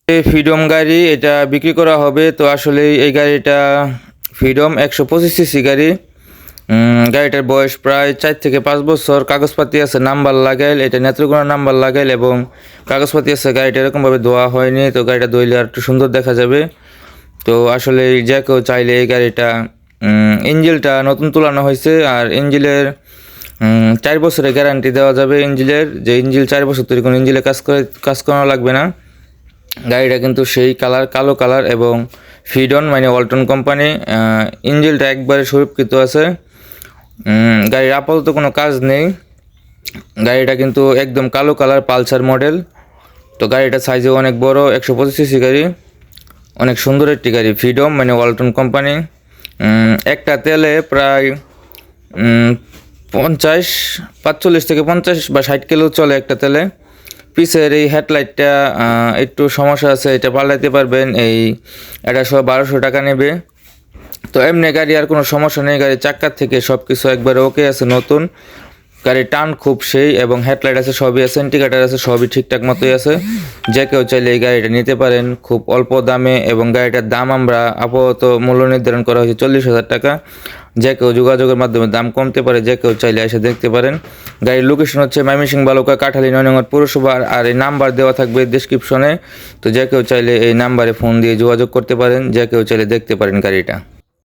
এই ফ্রিডম গাড়ি এটা বিক্রি করা হবে। তো আসলে এই গাড়িটা ফ্রিডম 125 সিসি গাড়ি। গাড়িটার বয়স প্রায় 4 থেকে 5 বছর। কাগজপাতি আছে নাম্বার লাগাইল, এটা নেত্রকোনা নাম্বার লাগাইল এবং কাগজপাতি আছে। গাড়িটা এরকমভাবে ধোয়া হয়নি, তো গাড়িটা ধুইলে আর একটু সুন্দর দেখা যাবে। তো আসলে যে কেউ চাইলে এই গাড়িটা ইঞ্জিনটা নতুন তুলানো হয়েছে, আর ইঞ্জিনের 4 বছরের গ্যারান্টি দেওয়া যাবে। ইঞ্জিনের যে ইঞ্জিন 4 বছর তৈরি কোনো ইঞ্জিনে কাজ করানো লাগবে না। গাড়িটা কিন্তু সেই কালার, কালো কালার এবং ফিডন মানে ওয়ালটন কোম্পানি। ইঞ্জিনটা একবারে সুরক্ষিত আছে। গাড়ির আপাতত কোনো কাজ নেই। গাড়িটা কিন্তু একদম কালো কালার, পালসার মডেল। তো গাড়িটা সাইজে অনেক বড়, 125 সিসি গাড়ি, অনেক সুন্দর একটি গাড়ি। ফ্রিডম মানে ওয়ালটন কোম্পানি। একটা তেলে প্রায় 45 থেকে 50 বা 60 কিলো চলে একটা তেলে। পিছের এই হেডলাইটটা একটু সমস্যা আছে, এটা পাল্টাতে পারবেন। এটা সব 1200 টাকা নেবে। তো এমনি গাড়ি আর কোনো সমস্যা নেই, গাড়ির চাক্কার থেকে সব কিছু একবারে ওকে আছে, নতুন। গাড়ির টান খুব সেই এবং হেডলাইট আছে, সবই আছে, ইন্ডিকেটার আছে, সবই ঠিকঠাক মতোই আছে। যে কেউ চাইলে এই গাড়িটা নিতে পারেন খুব অল্প দামে। এবং গাড়িটার দাম আমরা আপাতত মূল্য নির্ধারণ করা হয়েছে 40,000 টাকা। যে কেউ যোগাযোগের মাধ্যমে দাম কমতে পারে, যে কেউ চাইলে এসে দেখতে পারেন। গাড়ির লোকেশন হচ্ছে ময়মনসিংহ বালুকা, কাঠালী, 9 নং পৌরসভা। আর এই নাম্বার দেওয়া থাকবে ডেসক্রিপশনে। তো যে কেউ চাইলে এই নাম্বারে ফোন দিয়ে যোগাযোগ করতে পারেন, যে কেউ চাইলে দেখতে পারেন গাড়িটা।